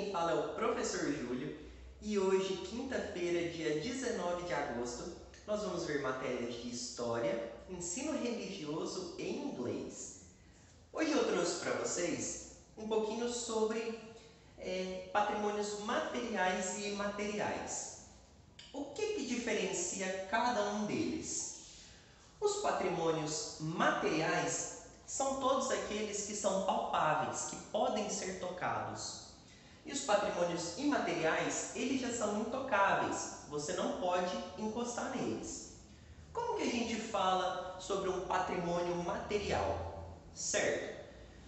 quem fala é o professor Júlio e hoje, quinta-feira, dia 19 de agosto, nós vamos ver matérias de História, Ensino Religioso e Inglês. Hoje eu trouxe para vocês um pouquinho sobre patrimônios materiais e imateriais. O que diferencia cada um deles? Os patrimônios materiais são todos aqueles que são palpáveis, que podem ser tocados. E os patrimônios imateriais, eles já são intocáveis, você não pode encostar neles. Como que a gente fala sobre um patrimônio material? Certo,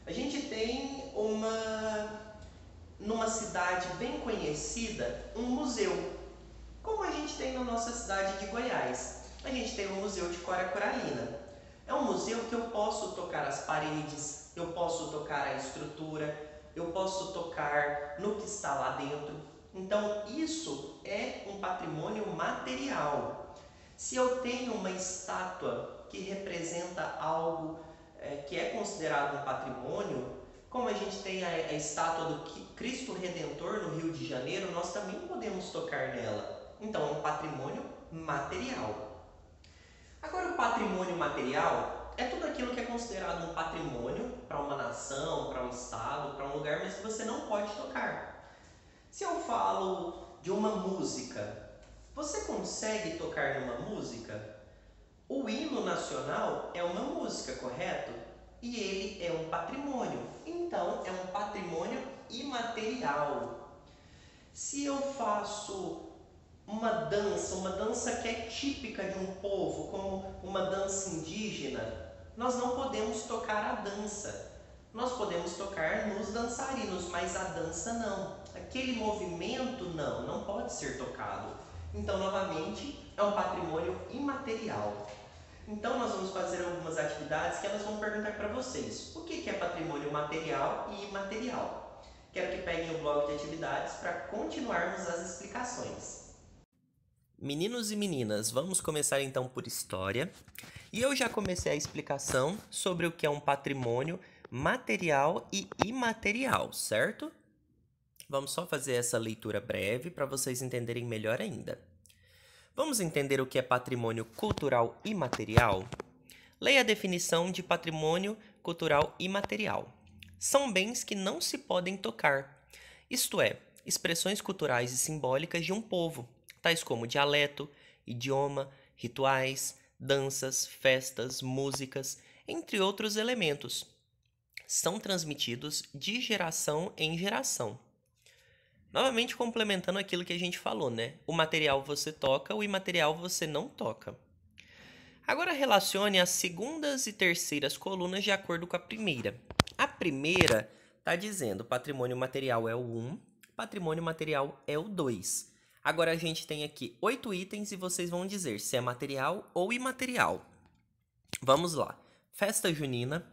a gente tem numa cidade bem conhecida, um museu, como a gente tem na nossa cidade de Goiás. A gente tem o Museu de Cora Coralina. É um museu que eu posso tocar as paredes, eu posso tocar a estrutura, eu posso tocar no que está lá dentro. Então, isso é um patrimônio material. Se eu tenho uma estátua que representa algo que é considerado um patrimônio, como a gente tem a estátua do Cristo Redentor no Rio de Janeiro, nós também podemos tocar nela. Então, é um patrimônio material. Agora, o patrimônio material é tudo aquilo que é considerado um patrimônio para uma nação, para um estado, para um lugar, mas que você não pode tocar. Se eu falo de uma música, você consegue tocar numa música? O hino nacional é uma música, correto? E ele é um patrimônio. Então, é um patrimônio imaterial. Se eu faço uma dança que é típica de um povo, como uma dança indígena, nós não podemos tocar a dança. Nós podemos tocar nos dançarinos, mas a dança não. Aquele movimento não pode ser tocado. Então, novamente, é um patrimônio imaterial. Então, nós vamos fazer algumas atividades que elas vão perguntar para vocês. O que é patrimônio material e imaterial? Quero que peguem o bloco de atividades para continuarmos as explicações. Meninos e meninas, vamos começar então por história. E eu já comecei a explicação sobre o que é um patrimônio material e imaterial, certo? Vamos só fazer essa leitura breve para vocês entenderem melhor ainda. Vamos entender o que é patrimônio cultural imaterial? Leia a definição de patrimônio cultural imaterial. São bens que não se podem tocar, isto é, expressões culturais e simbólicas de um povo, tais como dialeto, idioma, rituais, danças, festas, músicas, entre outros elementos. São transmitidos de geração em geração. Novamente complementando aquilo que a gente falou, né? O material você toca, o imaterial você não toca. Agora relacione as segundas e terceiras colunas de acordo com a primeira. A primeira está dizendo patrimônio material é o 1, patrimônio material é o 2. Agora a gente tem aqui 8 itens e vocês vão dizer se é material ou imaterial. Vamos lá. Festa junina,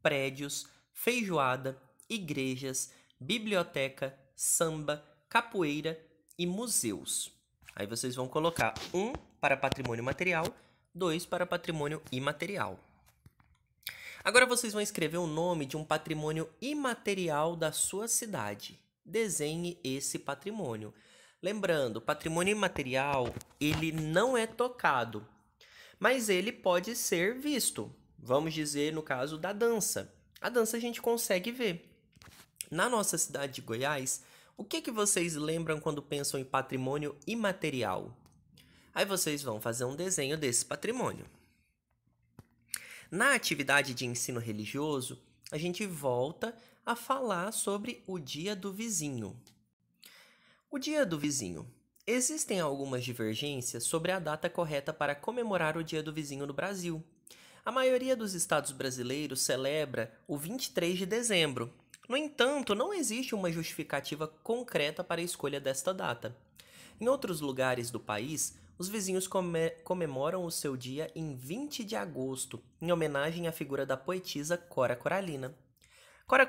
prédios, feijoada, igrejas, biblioteca, samba, capoeira e museus. Aí vocês vão colocar 1 para patrimônio material, 2 para patrimônio imaterial. Agora vocês vão escrever o nome de um patrimônio imaterial da sua cidade. Desenhe esse patrimônio. Lembrando, patrimônio imaterial, ele não é tocado, mas ele pode ser visto. Vamos dizer no caso da dança. A dança a gente consegue ver. Na nossa cidade de Goiás, o que vocês lembram quando pensam em patrimônio imaterial? Aí vocês vão fazer um desenho desse patrimônio. Na atividade de ensino religioso, a gente volta a falar sobre o Dia do Vizinho. O Dia do Vizinho. Existem algumas divergências sobre a data correta para comemorar o Dia do Vizinho no Brasil. A maioria dos estados brasileiros celebra o 23 de dezembro. No entanto, não existe uma justificativa concreta para a escolha desta data. Em outros lugares do país, os vizinhos comemoram o seu dia em 20 de agosto, em homenagem à figura da poetisa Cora Coralina. Cora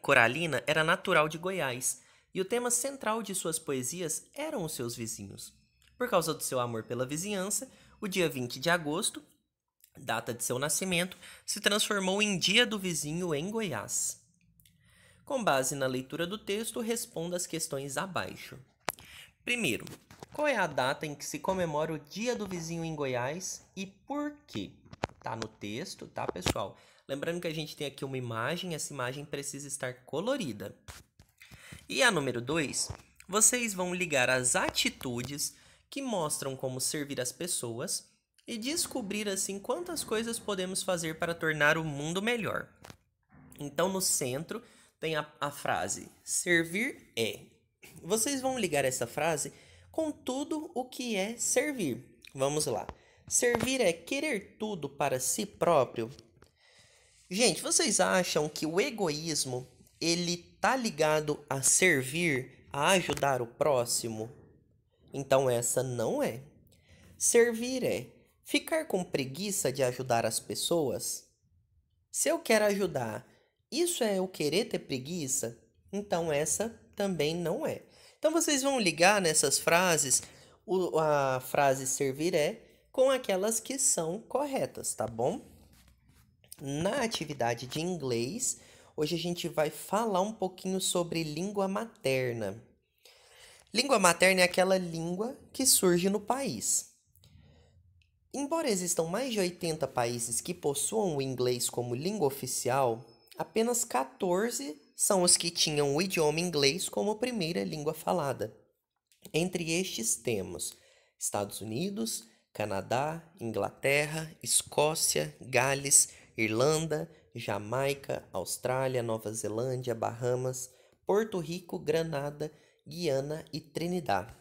Coralina era natural de Goiás, e o tema central de suas poesias eram os seus vizinhos. Por causa do seu amor pela vizinhança, o dia 20 de agosto, data de seu nascimento, se transformou em Dia do Vizinho em Goiás. Com base na leitura do texto, responda as questões abaixo. Primeiro, qual é a data em que se comemora o Dia do Vizinho em Goiás e por quê? Tá no texto, tá, pessoal? Lembrando que a gente tem aqui uma imagem, essa imagem precisa estar colorida. E a número 2, vocês vão ligar as atitudes que mostram como servir as pessoas e descobrir assim quantas coisas podemos fazer para tornar o mundo melhor. Então, no centro tem a frase servir é. Vocês vão ligar essa frase com tudo o que é servir. Vamos lá. Servir é querer tudo para si próprio? Gente, vocês acham que o egoísmo ele tá ligado a servir, a ajudar o próximo? Então essa não é. Servir é ficar com preguiça de ajudar as pessoas? Se eu quero ajudar, isso é o querer ter preguiça? Então essa também não é. Então vocês vão ligar nessas frases a frase servir é com aquelas que são corretas, tá bom? Na atividade de inglês, hoje a gente vai falar um pouquinho sobre língua materna. Língua materna é aquela língua que surge no país. Embora existam mais de 80 países que possuam o inglês como língua oficial, apenas 14 são os que tinham o idioma inglês como primeira língua falada. Entre estes temos Estados Unidos, Canadá, Inglaterra, Escócia, Gales, Irlanda, Jamaica, Austrália, Nova Zelândia, Bahamas, Porto Rico, Granada, Guiana e Trinidad.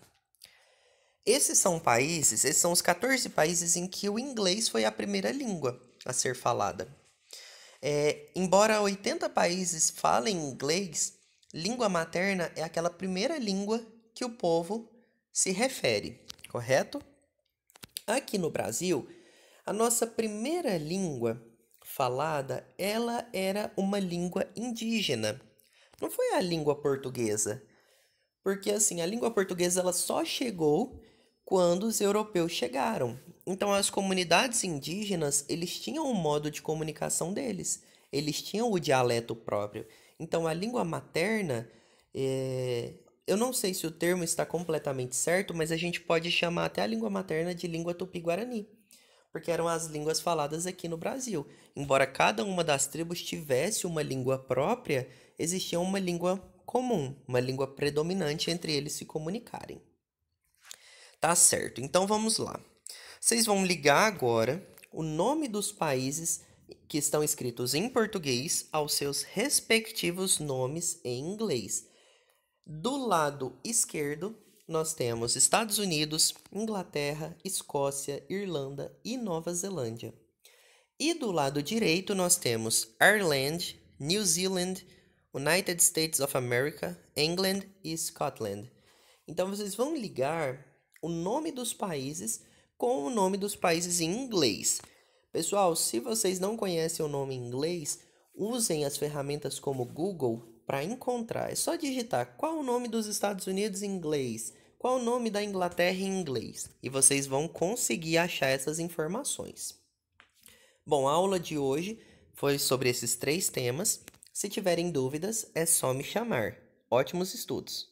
Esses são os 14 países em que o inglês foi a primeira língua a ser falada. Embora 80 países falem inglês, língua materna é aquela primeira língua que o povo se refere, correto? Aqui no Brasil, a nossa primeira língua falada, ela era uma língua indígena. Não foi a língua portuguesa. Porque assim, a língua portuguesa ela só chegou quando os europeus chegaram. Então as comunidades indígenas, eles tinham um modo de comunicação deles. Eles tinham o dialeto próprio. Então a língua materna, eu não sei se o termo está completamente certo, mas a gente pode chamar até a língua materna de língua tupi-guarani, porque eram as línguas faladas aqui no Brasil. Embora cada uma das tribos tivesse uma língua própria, existia uma língua comum, uma língua predominante entre eles se comunicarem. Tá certo, então vamos lá. Vocês vão ligar agora o nome dos países que estão escritos em português aos seus respectivos nomes em inglês. Do lado esquerdo, nós temos Estados Unidos, Inglaterra, Escócia, Irlanda e Nova Zelândia. E do lado direito, nós temos Ireland, New Zealand, United States of America, England e Scotland. Então, vocês vão ligar o nome dos países com o nome dos países em inglês. Pessoal, se vocês não conhecem o nome em inglês, usem as ferramentas como Google para encontrar. É só digitar qual o nome dos Estados Unidos em inglês, qual o nome da Inglaterra em inglês, e vocês vão conseguir achar essas informações. Bom, a aula de hoje foi sobre esses 3 temas. Se tiverem dúvidas, é só me chamar. Ótimos estudos!